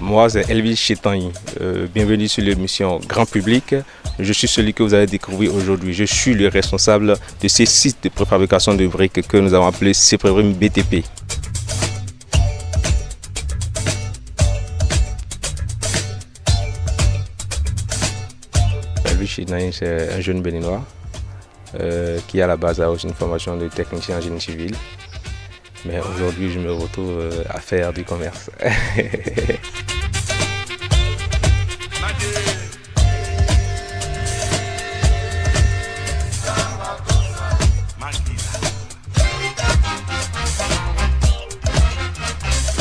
Moi, c'est Elvis Chetani. Bienvenue sur l'émission Grand Public. Je suis celui que vous allez découvrir aujourd'hui. Je suis le responsable de ces sites de préfabrication de briques que nous avons appelés CPRIM BTP. Elvis Chetani, c'est un jeune béninois qui à la base a aussi une formation de technicien en génie civil. Mais aujourd'hui, je me retrouve à faire du commerce.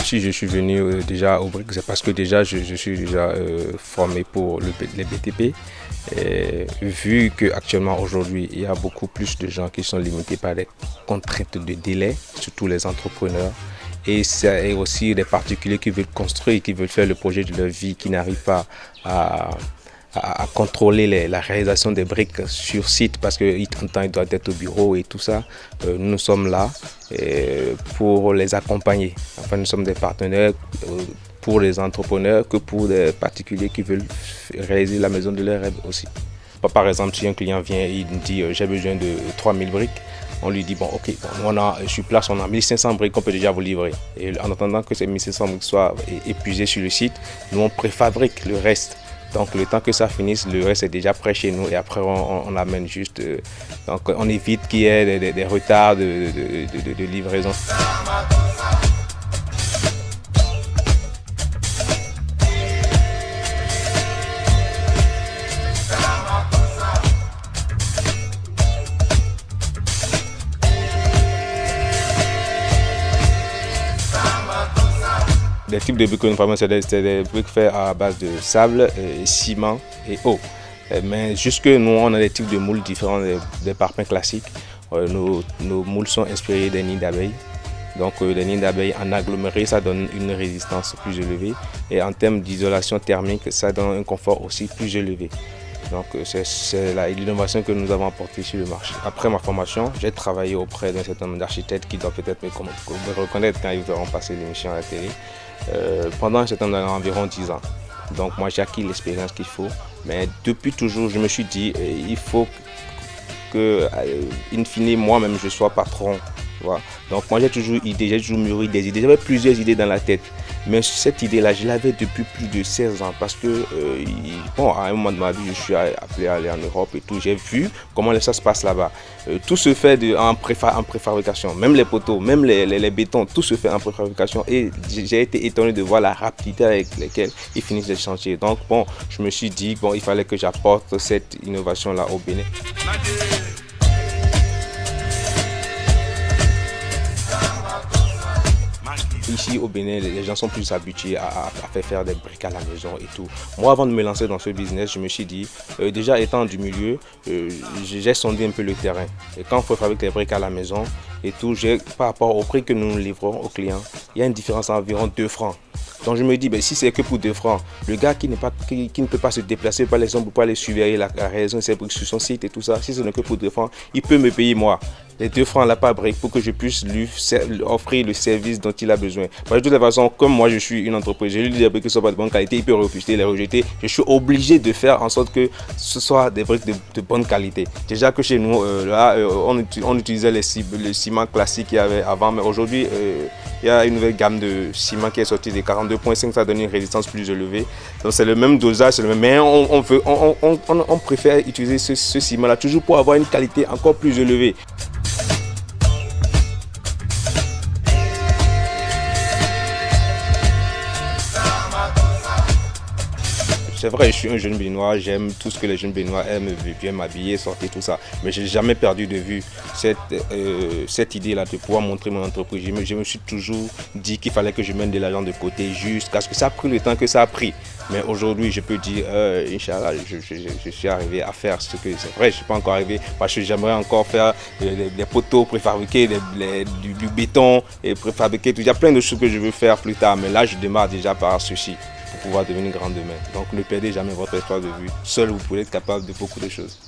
Si je suis venu déjà au briques, c'est parce que déjà je suis déjà formé pour les BTP. Et vu qu'actuellement aujourd'hui il y a beaucoup plus de gens qui sont limités par des contraintes de délai, surtout les entrepreneurs, et c'est aussi des particuliers qui veulent construire, qui veulent faire le projet de leur vie, qui n'arrivent pas à contrôler la réalisation des briques sur site parce que temps ils doivent être au bureau et tout ça. Nous sommes là pour les accompagner. Enfin, nous sommes des partenaires pour les entrepreneurs que pour des particuliers qui veulent réaliser la maison de leurs rêves aussi. Par exemple, si un client vient et il me dit j'ai besoin de 3000 briques, on lui dit bon ok, on a sur place on a 1500 briques qu'on peut déjà vous livrer. Et en attendant que ces 1500 briques soient épuisées sur le site, nous on préfabrique le reste. Donc le temps que ça finisse, le reste est déjà prêt chez nous et après on amène juste. Donc on évite qu'il y ait des retards de livraison. Les types de briques que nous fabriquons, c'est des briques faites à base de sable, ciment et eau. Mais jusque nous, on a des types de moules différents des parpaings classiques. Nos moules sont inspirés des nids d'abeilles. Donc les nids d'abeilles en aggloméré, ça donne une résistance plus élevée. Et en termes d'isolation thermique, ça donne un confort aussi plus élevé. Donc c'est l'innovation que nous avons apportée sur le marché. Après ma formation, j'ai travaillé auprès d'un certain nombre d'architectes qui doivent peut-être me reconnaître quand ils verront passer l'émission à la télé. Pendant un certain nombre environ 10 ans. Donc moi j'ai acquis l'expérience qu'il faut. Mais depuis toujours, je me suis dit il faut que, in fine, moi-même je sois patron. Voilà. Donc moi j'ai toujours mûri des idées. J'avais plusieurs idées dans la tête. Mais cette idée-là, je l'avais depuis plus de 16 ans parce que, à un moment de ma vie, je suis appelé à aller en Europe et tout. J'ai vu comment ça se passe là-bas. Tout se fait en préfabrication, même les poteaux, même les bétons, tout se fait en préfabrication. Et j'ai été étonné de voir la rapidité avec laquelle ils finissent les chantiers. Donc bon, je me suis dit, il fallait que j'apporte cette innovation-là au Bénin. Ici au Bénin, les gens sont plus habitués à faire des briques à la maison et tout. Moi, avant de me lancer dans ce business, je me suis dit, déjà étant du milieu, j'ai sondé un peu le terrain. Et quand on fabrique des briques à la maison et tout, par rapport au prix que nous livrons aux clients, il y a une différence d'environ 2 francs. Donc je me dis, si c'est que pour 2 francs, le gars qui ne peut pas se déplacer, par exemple, pour pas aller surveiller la réalisation de ses briques sur son site et tout ça, si ce n'est que pour 2 francs, il peut me payer moi les 2 francs là par brique pour que je puisse lui offrir le service dont il a besoin. De toute façon, comme moi je suis une entreprise, je lui dis des briques qui ne sont pas de bonne qualité, il peut refuser, les rejeter. Je suis obligé de faire en sorte que ce soit des briques de bonne qualité. Déjà que chez nous, on utilisait le ciment classique qu'il y avait avant, mais aujourd'hui, il y a une nouvelle gamme de ciment qui est sortie des 42.5, ça donne une résistance plus élevée. Donc c'est le même dosage, c'est le même, mais on préfère utiliser ce ciment-là toujours pour avoir une qualité encore plus élevée. C'est vrai, je suis un jeune béninois, j'aime tout ce que les jeunes béninois aiment, bien m'habiller, sortir, tout ça. Mais je n'ai jamais perdu de vue cette idée-là de pouvoir montrer mon entreprise. Je me suis toujours dit qu'il fallait que je mène de l'argent de côté jusqu'à ce que ça a pris le temps que ça a pris. Mais aujourd'hui, je peux dire, Inch'Allah, je suis arrivé à faire ce que c'est vrai, je ne suis pas encore arrivé parce que j'aimerais encore faire des poteaux préfabriqués, du béton et préfabriquer. Il y a plein de choses que je veux faire plus tard, mais là, je démarre déjà par ceci pour pouvoir devenir grand demain. Donc ne perdez jamais votre histoire de vue. Seul, vous pouvez être capable de beaucoup de choses.